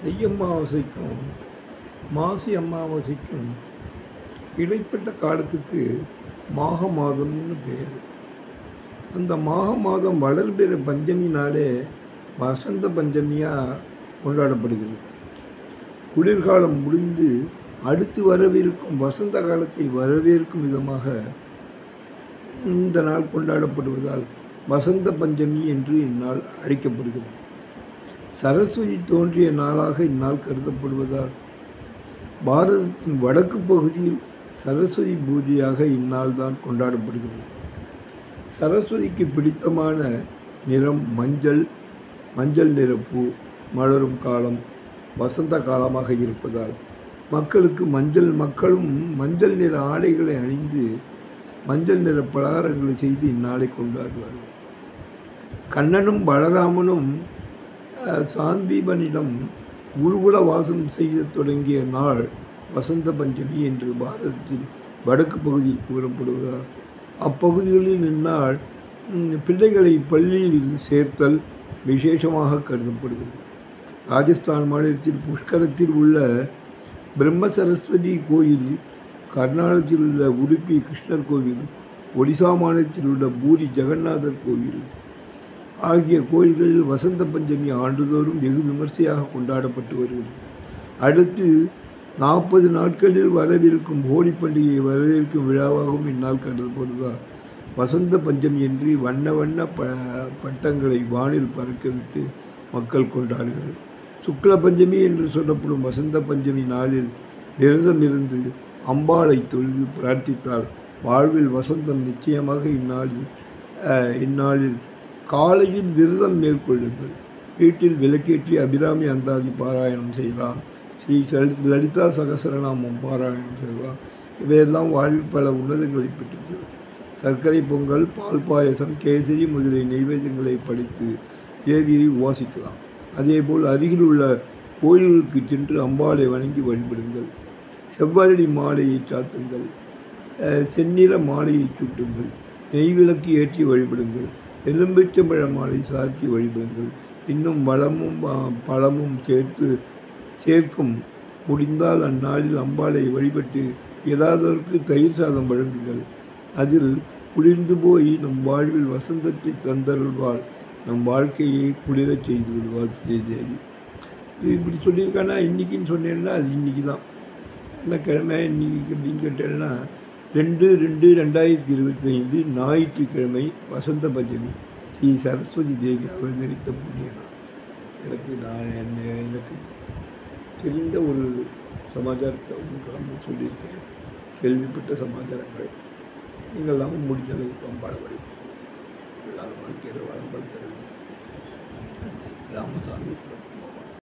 தை அமாவாசைக்கும் மாசி அமாவாசைக்கும் இடைப்பட்ட காலத்துக்கு மாக மாதம்னு பேர். அந்த மாக மாதம் வளர்பிற பஞ்சமி நாளே வசந்த பஞ்சமியாக கொண்டாடப்படுகிறது. குளிர்காலம் முடிந்து அடுத்து வரவிருக்கும் வசந்த காலத்தை வரவேற்கும் விதமாக இந்த நாள் கொண்டாடப்படுவதால் வசந்த பஞ்சமி என்று இந்நாள் அழைக்கப்படுகிறது. சரஸ்வதி தோன்றிய நாளாக இந்நாள் கருதப்படுவதால் பாரதத்தின் வடக்கு பகுதியில் சரஸ்வதி பூஜையாக இந்நாள் தான் கொண்டாடப்படுகிறது. சரஸ்வதிக்கு பிடித்தமான நிறம் மஞ்சள் நிற பூ மலரும் காலம் வசந்த காலமாக இருப்பதால் மக்களும் மஞ்சள் நிற ஆடைகளை அணிந்து மஞ்சள் நிற பலகாரங்களை செய்து இந்நாளை கொண்டாடுவார்கள். கண்ணனும் பலராமனும் சாந்தீபனிடம் ஊர்வல வாசம் செய்ய தொடங்கிய நாள் வசந்த பஞ்சமி என்று பாரதத்தில் வடக்கு பகுதியில் கூறப்படுவதால் அப்பகுதிகளில் இந்நாள் பிள்ளைகளை பள்ளியில் சேர்த்தல் விசேஷமாக கருதப்படுகிறது. ராஜஸ்தான் மாநிலத்தில் புஷ்கரத்தில் உள்ள பிரம்ம சரஸ்வதி கோயில், கர்நாடகத்தில் உள்ள உடுப்பி கிருஷ்ணர் கோவில், ஒடிசா மாநிலத்தில் உள்ள பூரி ஜெகநாதர் கோவில் ஆகிய கோயில்களில் வசந்த பஞ்சமி ஆண்டுதோறும் வெகு விமர்சையாக கொண்டாடப்பட்டு வருகிறது. அடுத்து 40 நாட்களில் வரவிருக்கும் ஹோலி பண்டிகையை வரவேற்கும் விழாவாகவும் இந்நாள் கருதப்படுவதால் வசந்த பஞ்சமி என்று வண்ண பட்டங்களை வானில் பறக்கவிட்டு மக்கள் கொண்டாடுகிறார்கள். சுக்ல பஞ்சமி என்று சொல்லப்படும் வசந்த பஞ்சமி நாளில் விரதம் இருந்து அம்பாளை தொழுது பிரார்த்தித்தால் வாழ்வில் வசந்தம் நிச்சயமாக. இந்நாளில் காலையில் விரதம் மேற்கொள்ளுங்கள். வீட்டில் விளக்கேற்றி அபிராமி அந்தாதி பாராயணம் செய்யலாம். ஸ்ரீ லலிதா சகசரநாமம் பாராயணம் செய்யலாம். இவையெல்லாம் வாழ்வில் பல உன்னதங்களை பெற்றது. சர்க்கரை பொங்கல், பால் பாயசம், கேசரி முதலிய நைவேத்தியங்களை படைத்து தேவியை உபாசிக்கலாம். அதேபோல் அருகில் உள்ள கோயில்களுக்கு சென்று அம்பாளை வணங்கி வழிபடுங்கள். செவ்வரளி மாலையை சாத்துங்கள். செந்நிற மாலையை சூட்டுங்கள். நெய்விளக்கு ஏற்றி வழிபடுங்கள். எலும்பிச்சம்பழ மாலை சாத்தி வழிபடுங்கள். இன்னும் வளமும் பழமும் சேர்க்கும் முடிந்தால் அந்நாளில் அம்பாளை வழிபட்டு இயலாதவருக்கு தயிர் சாதம் வழங்குங்கள். அதில் குளிர்ந்து போய் நம் வாழ்வில் வசந்தத்தை தந்தருள்வாள். நம் வாழ்க்கையை குளிரச் செய்து விடுவாள் ஸ்ரீதேவி. இது இப்படி சொல்லியிருக்கானா இன்றைக்கின்னு சொன்னேன்னா அது இன்றைக்கி தான். என்ன கிழமை இன்றைக்கி அப்படின்னு கேட்டேன்னா 2/2/2025 ஞாயிற்றுக்கிழமை வசந்த பஞ்சமி. ஸ்ரீ சரஸ்வதி தேவி அவதரித்த புண்ணிய நாள். எனக்கு தெரிந்த ஒரு சமாச்சாரத்தை உங்களுக்கு சொல்லியிருக்கேன். கேள்விப்பட்ட சமாச்சாரங்கள் நீங்கள்லாம் முடிஞ்ச அளவுக்கு அம்பாளை வழிபடும். எல்லாரும் வாழ்க்கையில் வளம்பல் தருவோம். ராமசாமி.